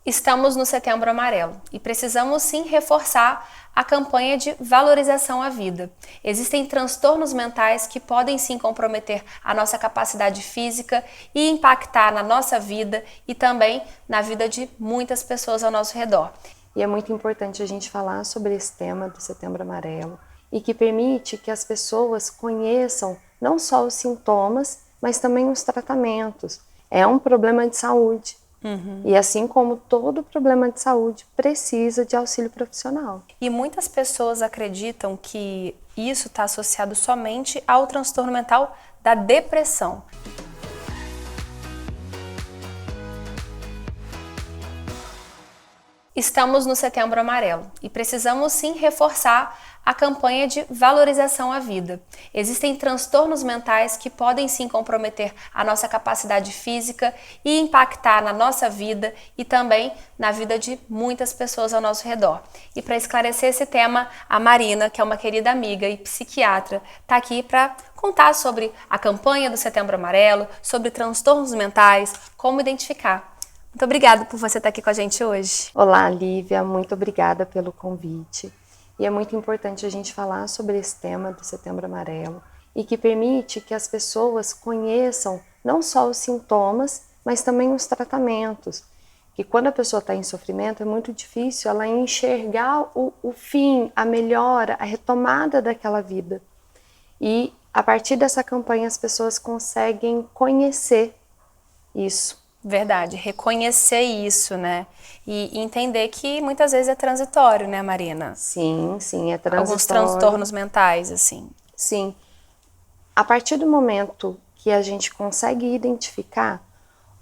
Estamos no Setembro Amarelo e precisamos sim reforçar a campanha de valorização à vida. Existem transtornos mentais que podem sim comprometer a nossa capacidade física e impactar na nossa vida e também na vida de muitas pessoas ao nosso redor. E é muito importante a gente falar sobre esse tema do Setembro Amarelo e que permite que as pessoas conheçam não só os sintomas, mas também os tratamentos. É um problema de saúde. E assim como todo problema de saúde, precisa de auxílio profissional. E muitas pessoas acreditam que isso está associado somente ao transtorno mental da depressão. Estamos no Setembro Amarelo e precisamos sim reforçar a campanha de valorização à vida. Existem transtornos mentais que podem sim comprometer a nossa capacidade física e impactar na nossa vida e também na vida de muitas pessoas ao nosso redor. E para esclarecer esse tema, a Marina, que é uma querida amiga e psiquiatra, está aqui para contar sobre a campanha do Setembro Amarelo, sobre transtornos mentais, como identificar. Muito obrigada por você estar aqui com a gente hoje. Olá, Lívia, muito obrigada pelo convite. E é muito importante a gente falar sobre esse tema do Setembro Amarelo e que permite que as pessoas conheçam não só os sintomas, mas também os tratamentos. Que quando a pessoa está em sofrimento é muito difícil ela enxergar o fim, a melhora, a retomada daquela vida. E a partir dessa campanha as pessoas conseguem conhecer isso. Verdade, reconhecer isso, né? E entender que muitas vezes é transitório, né, Marina? Sim, sim, é transitório. Alguns transtornos mentais, assim. Sim. A partir do momento que a gente consegue identificar,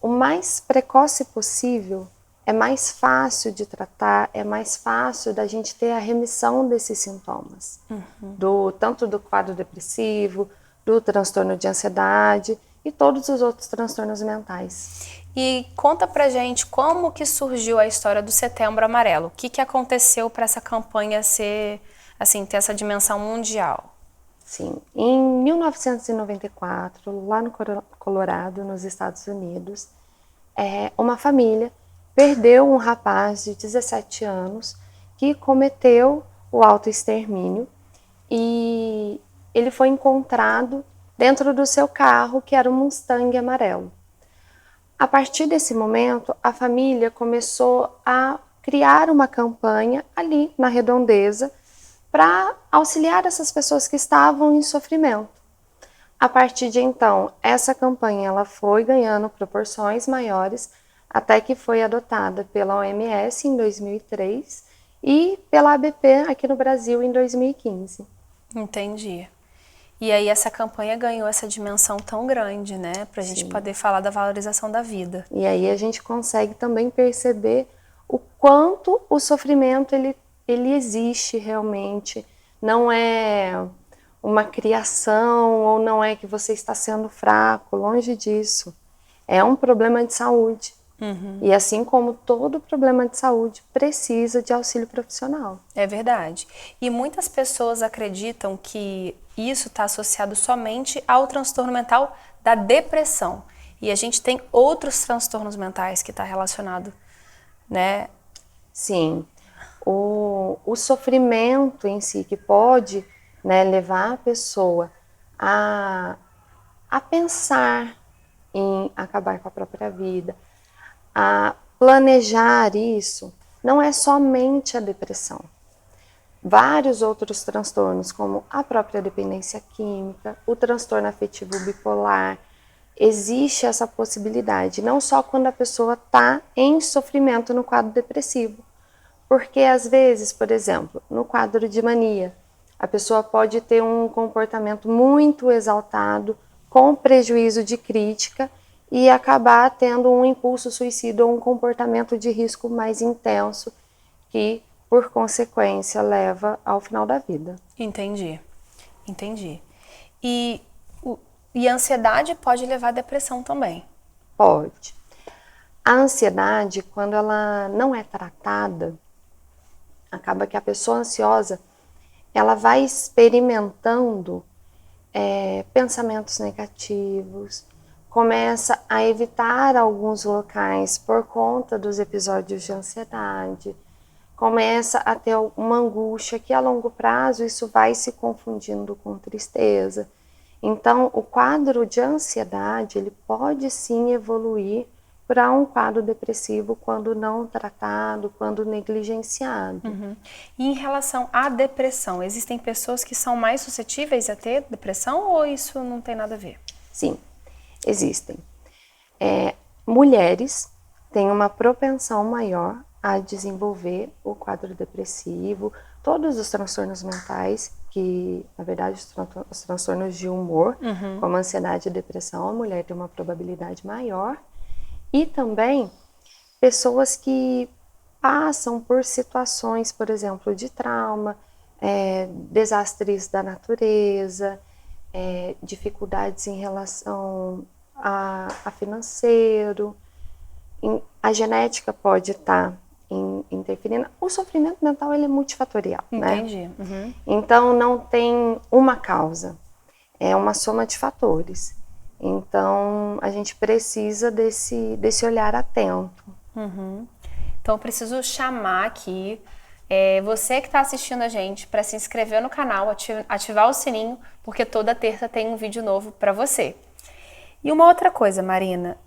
o mais precoce possível, é mais fácil de tratar, é mais fácil da gente ter a remissão desses sintomas. Tanto do quadro depressivo, do transtorno de ansiedade e todos os outros transtornos mentais. E conta pra gente como que surgiu a história do Setembro Amarelo. O que aconteceu para essa campanha ser, assim, ter essa dimensão mundial? Sim, em 1994, lá no Colorado, nos Estados Unidos, uma família perdeu um rapaz de 17 anos que cometeu o autoextermínio e ele foi encontrado dentro do seu carro, que era um Mustang amarelo. A partir desse momento, a família começou a criar uma campanha ali na redondeza para auxiliar essas pessoas que estavam em sofrimento. A partir de então, essa campanha ela foi ganhando proporções maiores até que foi adotada pela OMS em 2003 e pela ABP aqui no Brasil em 2015. Entendi. E aí essa campanha ganhou essa dimensão tão grande, né? Pra gente poder falar da valorização da vida. E aí a gente consegue também perceber o quanto o sofrimento ele existe realmente. Não é uma criação ou não é que você está sendo fraco, longe disso. É um problema de saúde. E assim como todo problema de saúde, precisa de auxílio profissional. É verdade. E muitas pessoas acreditam que isso está associado somente ao transtorno mental da depressão. E a gente tem outros transtornos mentais que está relacionado, né? Sim, o sofrimento em si que pode, né, levar a pessoa a pensar em acabar com a própria vida, a planejar isso, não é somente a depressão. Vários outros transtornos, como a própria dependência química, o transtorno afetivo bipolar, existe essa possibilidade, não só quando a pessoa está em sofrimento no quadro depressivo, porque às vezes, por exemplo, no quadro de mania, a pessoa pode ter um comportamento muito exaltado, com prejuízo de crítica, e acabar tendo um impulso suicida ou um comportamento de risco mais intenso, que, por consequência, leva ao final da vida. Entendi, entendi. E a ansiedade pode levar à depressão também? Pode. A ansiedade, quando ela não é tratada, acaba que a pessoa ansiosa, ela vai experimentando pensamentos negativos, começa a evitar alguns locais por conta dos episódios de ansiedade, começa a ter uma angústia que a longo prazo isso vai se confundindo com tristeza. Então, o quadro de ansiedade, ele pode sim evoluir para um quadro depressivo quando não tratado, quando negligenciado. Uhum. E em relação à depressão, existem pessoas que são mais suscetíveis a ter depressão ou isso não tem nada a ver? Sim, existem. Mulheres têm uma propensão maior a desenvolver o quadro depressivo, todos os transtornos mentais, que na verdade os transtornos de humor, como ansiedade e depressão, a mulher tem uma probabilidade maior. E também pessoas que passam por situações, por exemplo, de trauma, desastres da natureza, dificuldades em relação a financeiro, a genética pode estar interferindo. O sofrimento mental ele é multifatorial, Entendi. né? Então não tem uma causa, é uma soma de fatores. Então a gente precisa desse olhar atento. Então eu preciso chamar aqui você que está assistindo a gente para se inscrever no canal, ativar o sininho, porque toda terça tem um vídeo novo para você. E uma outra coisa, Marina,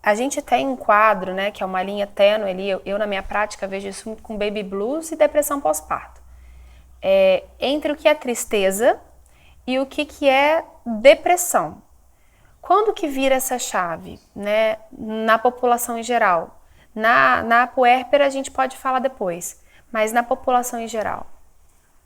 a gente tem um quadro, né, que é uma linha tênue ali, eu na minha prática vejo isso com baby blues e depressão pós-parto. Entre o que é tristeza e o que é depressão. Quando que vira essa chave, né, na população em geral? Na puérpera a gente pode falar depois, mas na população em geral.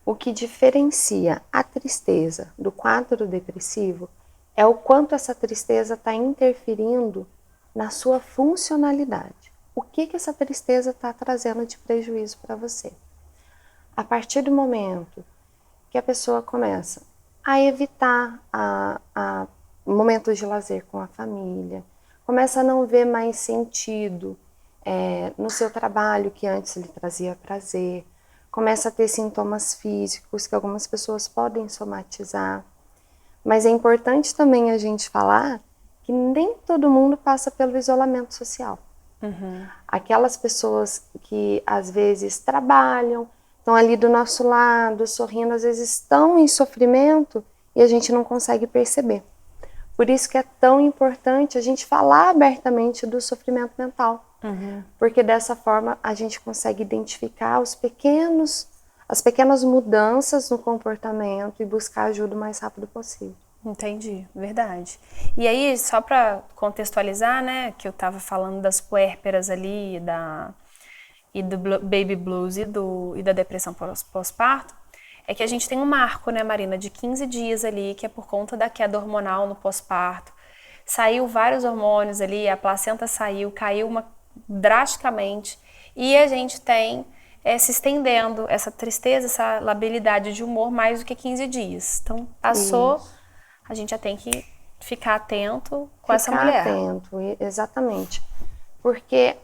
O que diferencia a tristeza do quadro depressivo é o quanto essa tristeza está interferindo na sua funcionalidade. O que essa tristeza está trazendo de prejuízo para você? A partir do momento que a pessoa começa a evitar momentos de lazer com a família, começa a não ver mais sentido no seu trabalho que antes lhe trazia prazer, começa a ter sintomas físicos que algumas pessoas podem somatizar. Mas é importante também a gente falar que nem todo mundo passa pelo isolamento social. Aquelas pessoas que às vezes trabalham, estão ali do nosso lado, sorrindo, às vezes estão em sofrimento e a gente não consegue perceber. Por isso que é tão importante a gente falar abertamente do sofrimento mental. Porque dessa forma a gente consegue identificar as pequenas mudanças no comportamento e buscar ajuda o mais rápido possível. Entendi, verdade. E aí, só para contextualizar, né, que eu tava falando das puérperas ali, e do baby blues e da depressão pós-parto, é que a gente tem um marco, né, Marina, de 15 dias ali, que é por conta da queda hormonal no pós-parto. Saiu vários hormônios ali, a placenta saiu, caiu drasticamente, e a gente tem se estendendo essa tristeza, essa labilidade de humor mais do que 15 dias. Então, passou, a gente já tem que ficar atento com essa mulher. Ficar atento, exatamente. Porque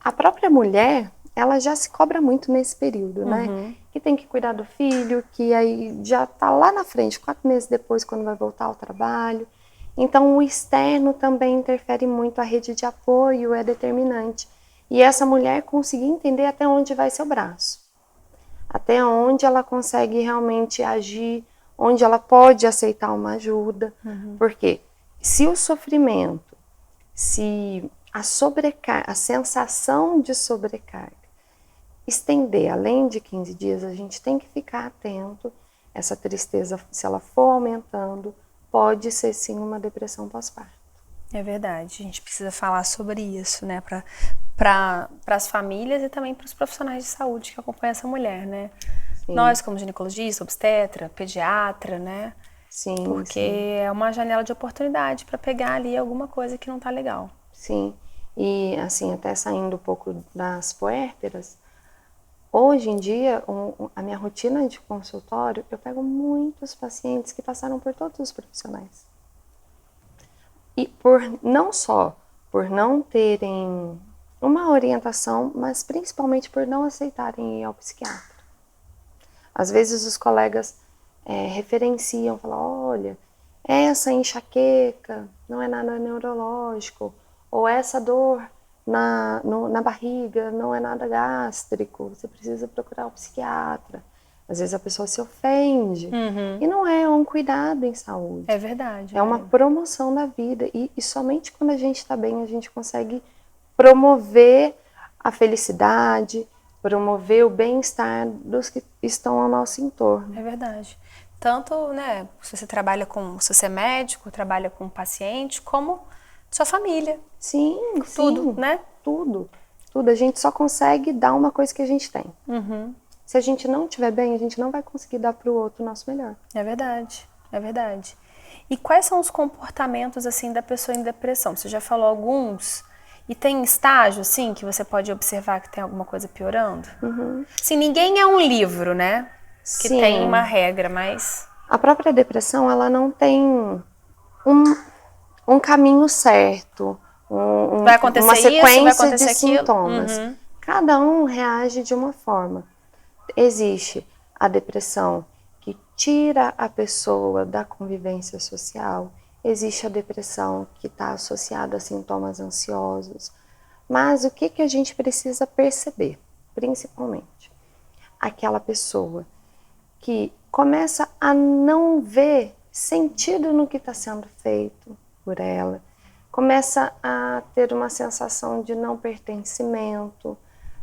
a própria mulher, ela já se cobra muito nesse período, né? Que tem que cuidar do filho, que aí já tá lá na frente, 4 meses depois, quando vai voltar ao trabalho. Então, o externo também interfere muito, a rede de apoio é determinante. E essa mulher conseguir entender até onde vai seu braço. Até onde ela consegue realmente agir, onde ela pode aceitar uma ajuda. Porque se o sofrimento, se a sensação de sobrecarga estender além de 15 dias, a gente tem que ficar atento. Essa tristeza, se ela for aumentando, pode ser sim uma depressão pós-parto. É verdade, a gente precisa falar sobre isso, né, para as famílias e também para os profissionais de saúde que acompanham essa mulher, né? Sim. Nós, como ginecologista, obstetra, pediatra, né? Sim, porque sim. É uma janela de oportunidade para pegar ali alguma coisa que não tá legal. Sim, e assim, até saindo um pouco das puérperas, hoje em dia, a minha rotina de consultório, eu pego muitos pacientes que passaram por todos os profissionais. E não só por não terem uma orientação, mas principalmente por não aceitarem ir ao psiquiatra. Às vezes os colegas referenciam, falam, olha, essa enxaqueca não é nada neurológico, ou essa dor na barriga não é nada gástrico, você precisa procurar um psiquiatra. Às vezes a pessoa se ofende, e não é um cuidado em saúde. É verdade. É uma promoção da vida, e somente quando a gente está bem a gente consegue promover a felicidade, promover o bem-estar dos que estão ao nosso entorno. É verdade. Tanto, né, se você trabalha se você é médico, trabalha com paciente, como sua família. Sim, Tudo, sim, né? Tudo. A gente só consegue dar uma coisa que a gente tem. Se a gente não estiver bem, a gente não vai conseguir dar para o outro o nosso melhor. É verdade, é verdade. E quais são os comportamentos, assim, da pessoa em depressão? Você já falou alguns. E tem estágio, assim, que você pode observar que tem alguma coisa piorando? Sim, ninguém é um livro, né? Que Sim. tem uma regra, mas... A própria depressão, ela não tem um caminho certo, Vai acontecer uma isso, vai sequência acontecer de aquilo? sintomas. Cada um reage de uma forma. Existe a depressão que tira a pessoa da convivência social, existe a depressão que está associada a sintomas ansiosos. Mas o que a gente precisa perceber, principalmente? Aquela pessoa que começa a não ver sentido no que está sendo feito por ela, começa a ter uma sensação de não pertencimento,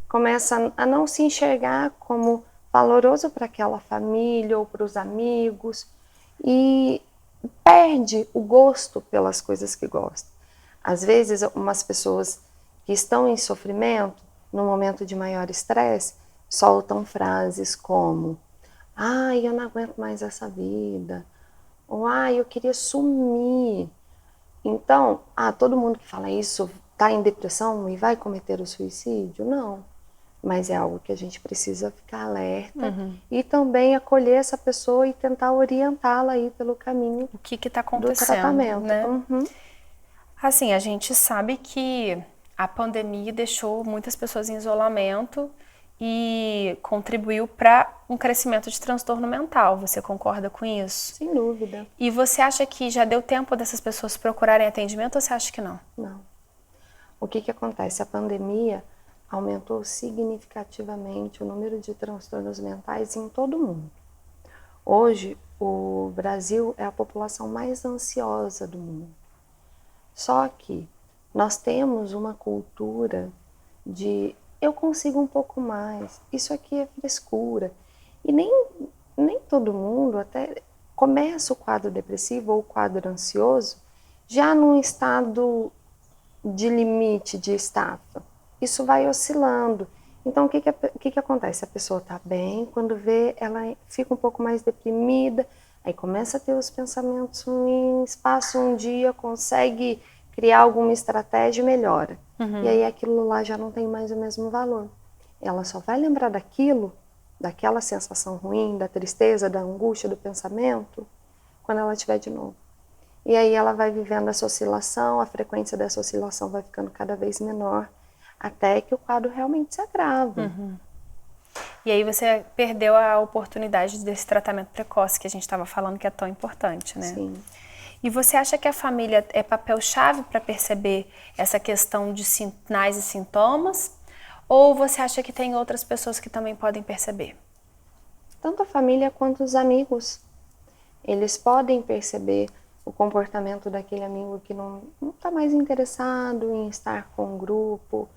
começa a não se enxergar como valoroso para aquela família ou para os amigos e perde o gosto pelas coisas que gosta. Às vezes, umas pessoas que estão em sofrimento, no momento de maior estresse, soltam frases como: ai, eu não aguento mais essa vida, ou ai, eu queria sumir. Então, todo mundo que fala isso está em depressão e vai cometer o suicídio? Não. Mas é algo que a gente precisa ficar alerta e também acolher essa pessoa e tentar orientá-la aí pelo caminho O que está do acontecendo, tratamento. né? Assim, a gente sabe que a pandemia deixou muitas pessoas em isolamento e contribuiu para um crescimento de transtorno mental. Você concorda com isso? Sem dúvida. E você acha que já deu tempo dessas pessoas procurarem atendimento ou você acha que não? Não. O que acontece? A pandemia aumentou significativamente o número de transtornos mentais em todo o mundo. Hoje, o Brasil é a população mais ansiosa do mundo. Só que nós temos uma cultura de eu consigo um pouco mais, isso aqui é frescura. E nem todo mundo até começa o quadro depressivo ou o quadro ansioso já num estado de limite, de estafa. Isso vai oscilando. Então, o que acontece? A pessoa está bem, quando vê, ela fica um pouco mais deprimida, aí começa a ter os pensamentos ruins, passa um dia, consegue criar alguma estratégia e melhora. E aí aquilo lá já não tem mais o mesmo valor. Ela só vai lembrar daquilo, daquela sensação ruim, da tristeza, da angústia, do pensamento, quando ela tiver de novo. E aí ela vai vivendo essa oscilação, a frequência dessa oscilação vai ficando cada vez menor, até que o quadro realmente se agrava. E aí você perdeu a oportunidade desse tratamento precoce que a gente estava falando que é tão importante, né? Sim. E você acha que a família é papel-chave para perceber essa questão de sinais e sintomas? Ou você acha que tem outras pessoas que também podem perceber? Tanto a família quanto os amigos. Eles podem perceber o comportamento daquele amigo que não está mais interessado em estar com o grupo,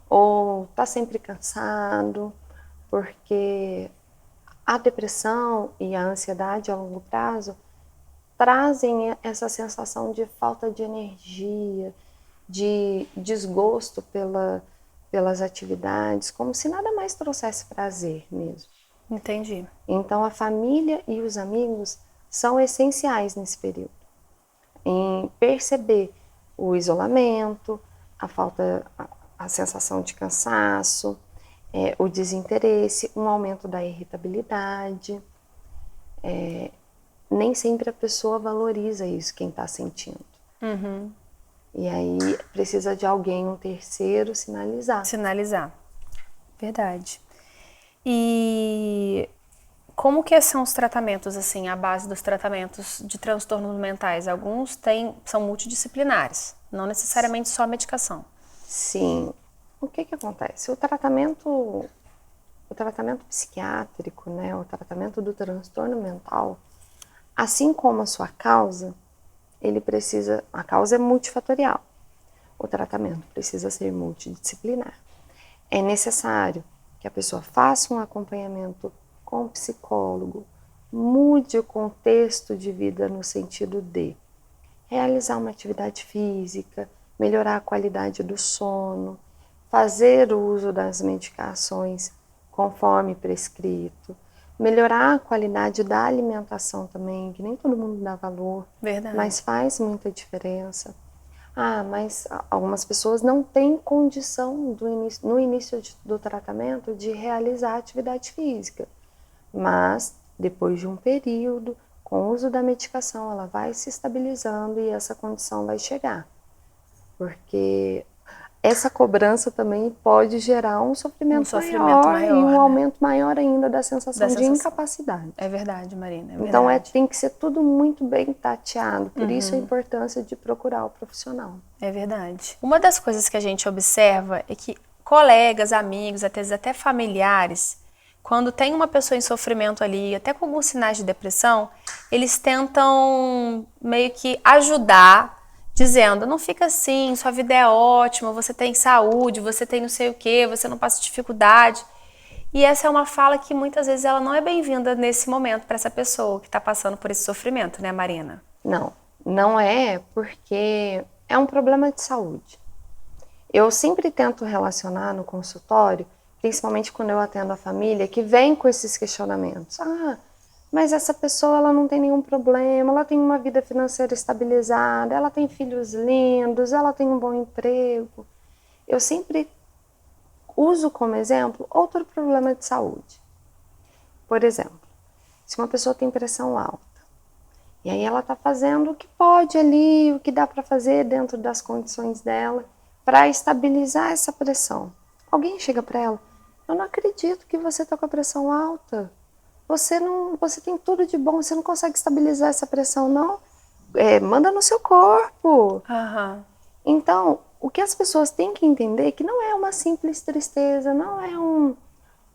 ou está sempre cansado, porque a depressão e a ansiedade a longo prazo trazem essa sensação de falta de energia, de desgosto pelas atividades, como se nada mais trouxesse prazer mesmo. Entendi. Então a família e os amigos são essenciais nesse período, em perceber o isolamento, a sensação de cansaço, o desinteresse, um aumento da irritabilidade. Nem sempre a pessoa valoriza isso, quem está sentindo. E aí precisa de alguém, um terceiro, sinalizar. Sinalizar. Verdade. E Como que são os tratamentos, assim, a base dos tratamentos de transtornos mentais? Alguns são multidisciplinares, não necessariamente só a medicação. Sim. O que acontece? O tratamento psiquiátrico, né, o tratamento do transtorno mental, assim como a sua causa, a causa é multifatorial. O tratamento precisa ser multidisciplinar. É necessário que a pessoa faça um acompanhamento com o psicólogo, mude o contexto de vida no sentido de realizar uma atividade física, melhorar a qualidade do sono, fazer o uso das medicações conforme prescrito, melhorar a qualidade da alimentação também, que nem todo mundo dá valor, Verdade. Mas faz muita diferença. Mas algumas pessoas não têm condição no início do tratamento de realizar atividade física, mas depois de um período, com o uso da medicação, ela vai se estabilizando e essa condição vai chegar. Porque essa cobrança também pode gerar um sofrimento maior e um aumento maior ainda da sensação de incapacidade. É verdade, Marina. É verdade. Então tem que ser tudo muito bem tateado, por isso a importância de procurar o profissional. É verdade. Uma das coisas que a gente observa é que colegas, amigos, até familiares, quando tem uma pessoa em sofrimento ali, até com alguns sinais de depressão, eles tentam meio que ajudar, dizendo, não fica assim, sua vida é ótima, você tem saúde, você tem não sei o quê, você não passa dificuldade. E essa é uma fala que muitas vezes ela não é bem-vinda nesse momento para essa pessoa que está passando por esse sofrimento, né, Marina? Não é, porque é um problema de saúde. Eu sempre tento relacionar no consultório, principalmente quando eu atendo a família, que vem com esses questionamentos. Mas essa pessoa ela não tem nenhum problema, ela tem uma vida financeira estabilizada, ela tem filhos lindos, ela tem um bom emprego. Eu sempre uso como exemplo outro problema de saúde. Por exemplo, se uma pessoa tem pressão alta, e aí ela está fazendo o que pode ali, o que dá para fazer dentro das condições dela, para estabilizar essa pressão. Alguém chega para ela, eu não acredito que você está com a pressão alta. Você tem tudo de bom, você não consegue estabilizar essa pressão, não? Manda no seu corpo. Então, o que as pessoas têm que entender é que não é uma simples tristeza, não é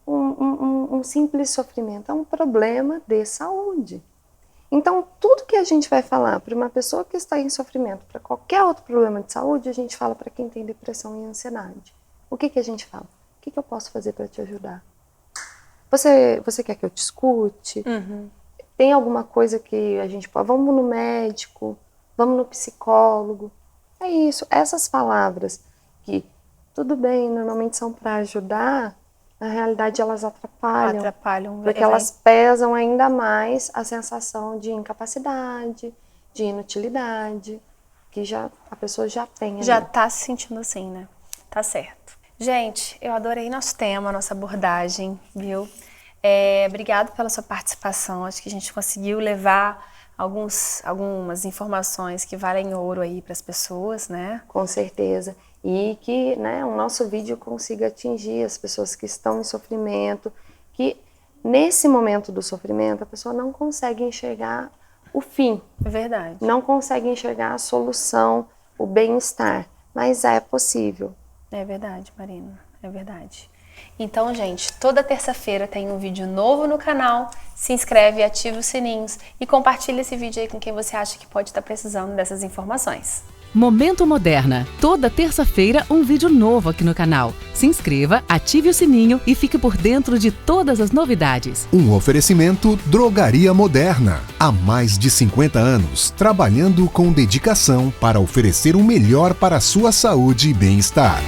um simples sofrimento, é um problema de saúde. Então, tudo que a gente vai falar para uma pessoa que está em sofrimento, para qualquer outro problema de saúde, a gente fala para quem tem depressão e ansiedade. O que a gente fala? O que eu posso fazer para te ajudar? Você quer que eu te escute? Tem alguma coisa que a gente pode... Vamos no médico, vamos no psicólogo. É isso, essas palavras que, tudo bem, normalmente são para ajudar, na realidade elas atrapalham porque elas pesam ainda mais a sensação de incapacidade, de inutilidade, que a pessoa já tem. Já está se sentindo assim, né? Tá certo. Gente, eu adorei nosso tema, nossa abordagem, viu? Obrigado pela sua participação, acho que a gente conseguiu levar algumas informações que valem ouro aí para as pessoas, né? Com certeza. E que o nosso vídeo consiga atingir as pessoas que estão em sofrimento, que nesse momento do sofrimento a pessoa não consegue enxergar o fim. É verdade. Não consegue enxergar a solução, o bem-estar, mas é possível. É verdade, Marina, é verdade. Então, gente, toda terça-feira tem um vídeo novo no canal. Se inscreve, ativa os sininhos e compartilha esse vídeo aí com quem você acha que pode estar precisando dessas informações. Momento Moderna. Toda terça-feira um vídeo novo aqui no canal. Se inscreva, ative o sininho e fique por dentro de todas as novidades. Um oferecimento Drogaria Moderna. Há mais de 50 anos, trabalhando com dedicação para oferecer o melhor para a sua saúde e bem-estar.